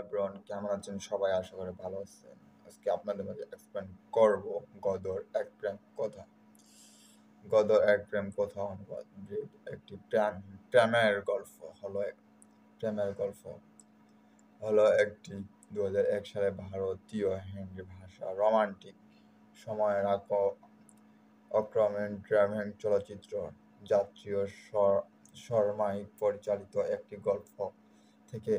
Everyone, কেমন আছেন সবাই? আশা করি ভালো আছেন। আজকে আপনাদের মাঝে এক্সপ্লেন করব গদর এক প্রেম কথা। গদর এক প্রেম কথা অনুবাদ একটি প্রেমের গল্প হলো প্রেমের গল্প হলো একটি 2001 সালে ভারতীয় হিন্দি ভাষা রোমান্টিক সময়ের অক্রমণ ড্রামেন চলচ্চিত্র যাত্রী ও শর্মাই পরিচালিত একটি গল্প থেকে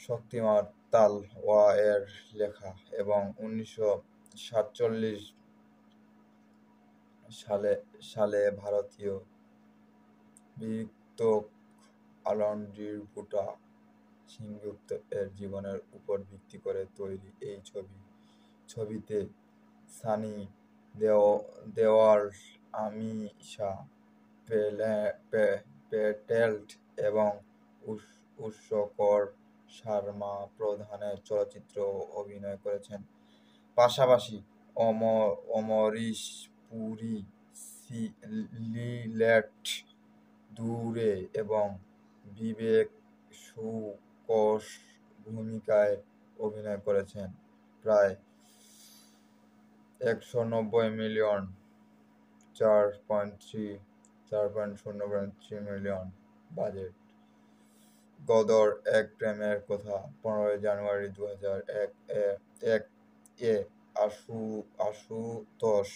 শক্তিমান তালওয়া এর লেখা এবং 1947 সালে ভারতীয় বিতর্ক আলমগীর ভুট্টো সেনগুপ্ত এর জীবনের উপর ভিত্তি করে তৈরি এই ছবিতে সানি দেওয়াল, আমিষা পেটেল এবং উৎসকর শর্মা প্রধান চরিত্রে অভিনয় করেছেন। পাশাপাশি অমরিশ পুরী, লিলেট দূরে এবং বিবেক সুকোষ ভূমিকায় অভিনয় করেছেন। প্রায় 190 মিলিয়ন 4.03 মিলিয়ন বাজেট। গদর এক প্রেমের কথা 15 জানুয়ারি 2001 এ আশুতোষ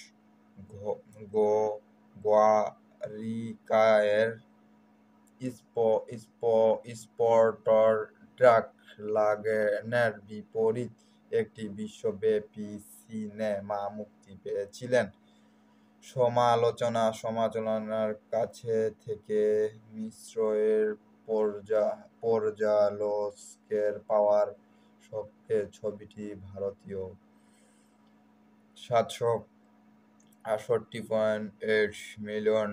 গোয়ারিকার স্পর্টার ট্রাক লাগেনের বিপরীত একটি বিশ্বব্যাপী সিনেমা মুক্তি পেয়েছিলেন। সমালোচনার কাছে থেকে মিশ্র এর পর্যালোচকের পাওয়ার সত্ত্বেও ছবিটি ভারতীয় 768.8 মিলিয়ন,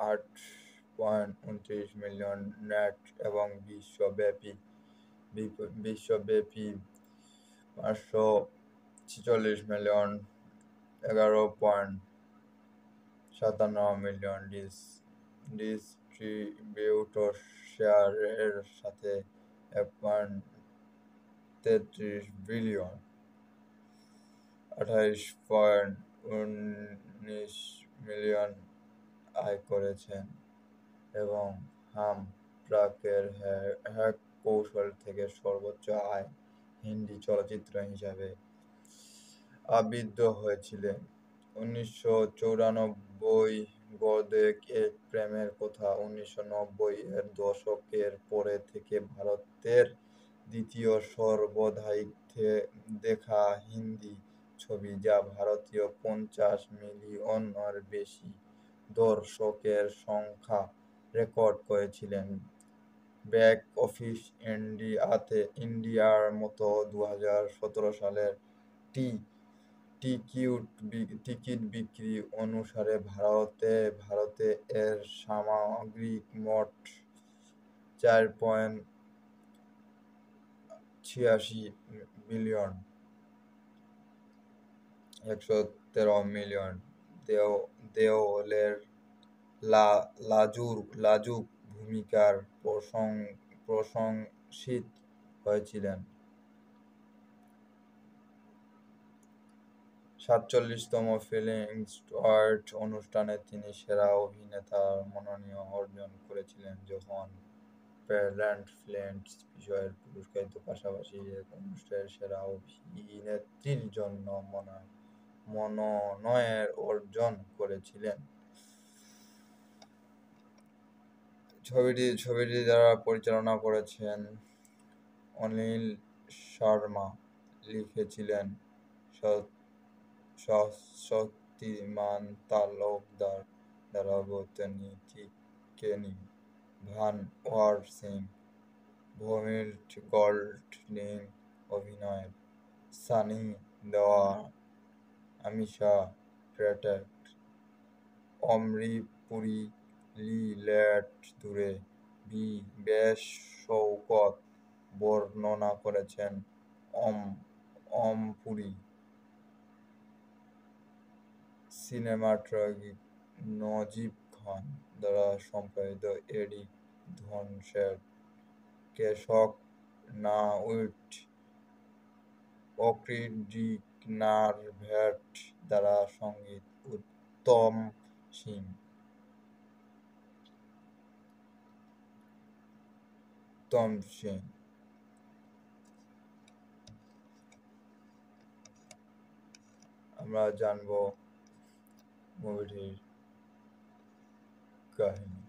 8.29 মিলিয়ন নেট এবং বিশ্বব্যাপী 546 মিলিয়ন, 11.57 মিলিয়ন ডিস্ট্রিবিউটর শেয়ার এর সাথে 1.33 বিলিয়ন, 28.19 মিলিয়ন আয় করেছেন এবং হাম ট্রাকের হ্যাক কৌশল থেকে সর্বোচ্চ আয় হিন্দি চলচ্চিত্র হিসাবে আবির্ভূত হয়েছিলেন। 1994 গদর এক প্রেমের কথা 1990 এর দশকের পরে থেকে ভারতের দ্বিতীয় সর্বাধিক দেখা হিন্দি ছবি, যা ভারতীয় 50 মিলিয়নের বেশি দর্শকের সংখ্যা রেকর্ড করেছিল। বক্স অফিস ইন্ডিয়ার মতো 2017 সালের টিকিট বিক্রি অনুসারে ভারতে এর সামগ্রিক মোট 4.86 বিলিয়ন, 113 মিলিয়ন দেওলের লাজুক ভূমিকার প্রশংসিত হয়েছিলেন। 47তম ফিল্ম অ্যাওয়ার্ড অনুষ্ঠানে তিনি সেরা অভিনেতার মনোনয়ন অর্জন করেছিলেন, যখন প্যারালাল ফিল্মস বিষয়ে পুরস্কারের পাশাপাশি এই অনুষ্ঠানে সেরা অভিনেত্রীর জন্য মনোনয়ন অর্জন করেছিলেন। ছবিটি যারা পরিচালনা করেছেন অনিল শর্মা, লিখেছিলেন শক্তিমান তালুকদার, দ্বারা কেনি ভানওয়ার সিং, ভূমিল গোল্ডিং অভিনয়, সানি দেওয়াল, আমিষা পেটেল, অমরি পুরী, লিলেট দূরে, বিবেক শৌকত বর্ণনা করেছেন, পুরী সিনেমাটোগ্রাফি নজিব খান দ্বারা সম্পাদিত, এডি ধনশের কেশক নাউইট অক্রিডিকনারভ্যাট দ্বারা সঙ্গীত উত্তম সিং। আমরা জানবো মুভিটির কাহিনী।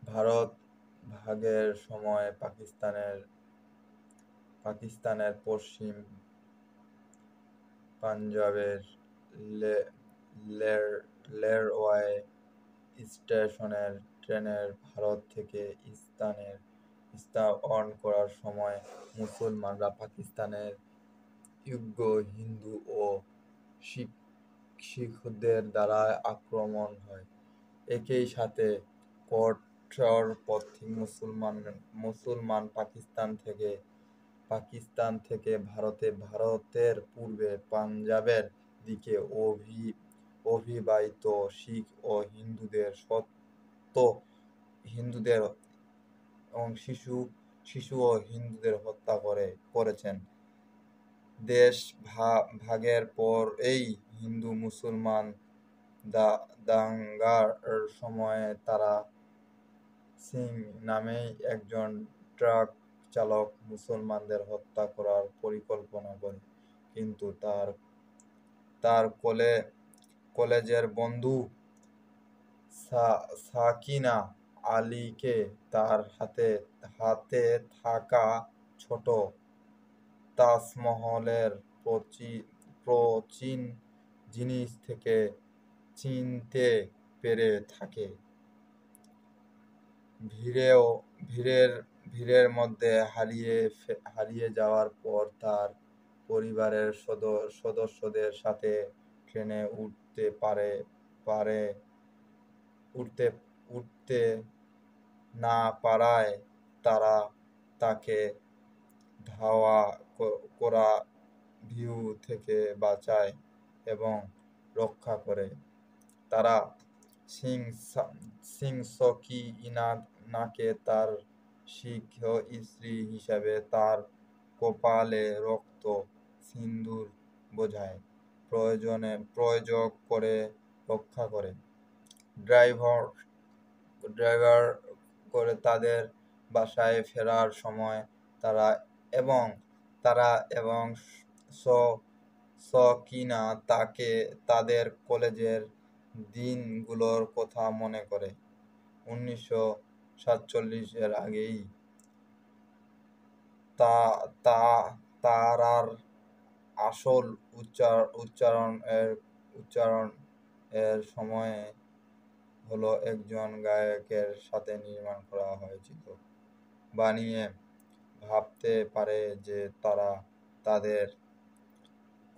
ভারত ভাগের সময় পাকিস্তানের পশ্চিম পাঞ্জাবের লেরওয়ে স্টেশনের ট্রেনের ভারত থেকে স্থানান্তর করার সময় মুসলমানরা পাকিস্তানের উইঘুর, হিন্দু ও শিখদের দ্বারা আক্রমণ হয়। একই সাথে কট্টরপন্থী মুসলমান পাকিস্তান থেকে ভারতের পূর্বে পাঞ্জাবের দিকে অভিবাসিত শিখ ও শিশু ও হিন্দুদের হত্যা করেছেন। দেশ ভাগের পর এই হিন্দু-মুসলমান দাঙ্গার সময় তারা সিং নামের একজন ট্রাক চালক মুসলমানদের হত্যা করার পরিকল্পনা করে, কিন্তু তার কলেজের বন্ধু সাকিনা আলীকে তার হাতে থাকা ছোট তাজমহলের প্রাচীন জিনিস থেকে চিনতে পেরে থাকে। ভিড়ের মধ্যে হারিয়ে যাওয়ার পর তার পরিবারের সদস্যদের সাথে ট্রেনে উঠতে না পারায় তারা তাকে ধাওয়া করা ভিউ থেকে বাঁচায় এবং রক্ষা করে। তারা সিং সকিনাকে তার শিখ স্ত্রী হিসেবে তার কপালে রক্ত সিন্দুর বোঝায় প্রয়োগ করে রক্ষা করে। ড্রাইভার করে তাদের বাসায় ফেরার সময় তারা এবং সকিনা তাদের কলেজের দিনগুলোর কথা মনে করে। 1947 এর আগেই তারার আসল উচ্চারণ এর সময় হলো একজন গায়কের সাথে নির্মাণ করা হয়েছিল। বানিয়ে ভাবতে পারে যে তারা তাদের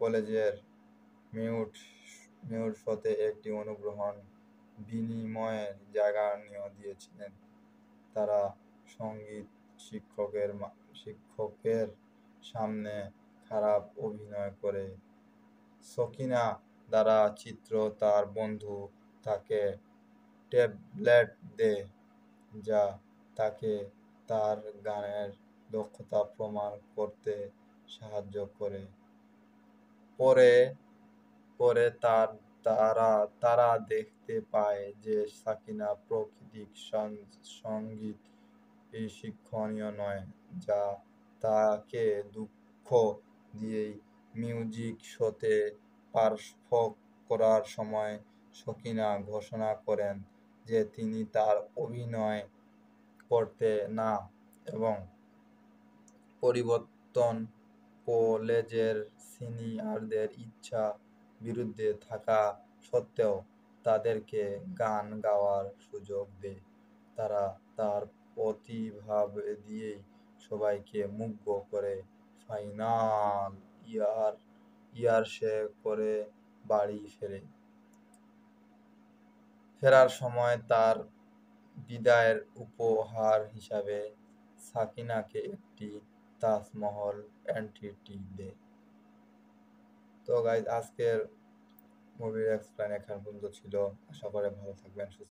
কলেজের মিউট শোতে একটি অনুগ্রহণ বিনিময়ের জায়গা দিয়েছিলেন। তারা সঙ্গীত শিক্ষকের সামনে খারাপ অভিনয় করে সকিনা দ্বারা চিত্র তার বন্ধু তাকে ট্যাবলেট দেয়, যা তাকে তার গানের দক্ষতা প্রমাণ করতে সাহায্য করে। পরে তারা দেখতে পায় যে সাকিনা প্রাকৃতিক সঙ্গীত শিক্ষণীয় নয়, যা তাকে দুঃখ দিয়ে মিউজিক শোতে পারফর্ম করার সময় সকিনা ঘোষণা করেন যে তিনি তার অভিনয় করতে না এবং পরিবর্তন কলেজের সিনিয়রদের ইচ্ছা বিরুদ্ধে থাকা সত্ত্বেও তাদেরকে গান গাওয়ার সুযোগ দেয়। তারা তার প্রতিভা দিয়েই সবাইকে মুগ্ধ করে ফাইনাল ইয়ার শেষ করে বাড়ি ফেরার সময় তার বিদায়ের উপহার হিসাবে সাকিনাকে একটি তাজমহল এন্টিটি দেয়। তো গাইজ, আজকের মুভির এক্সপ্লেন এখান পর্যন্ত ছিল। আশা করি ভালো থাকবেন, সুস্থ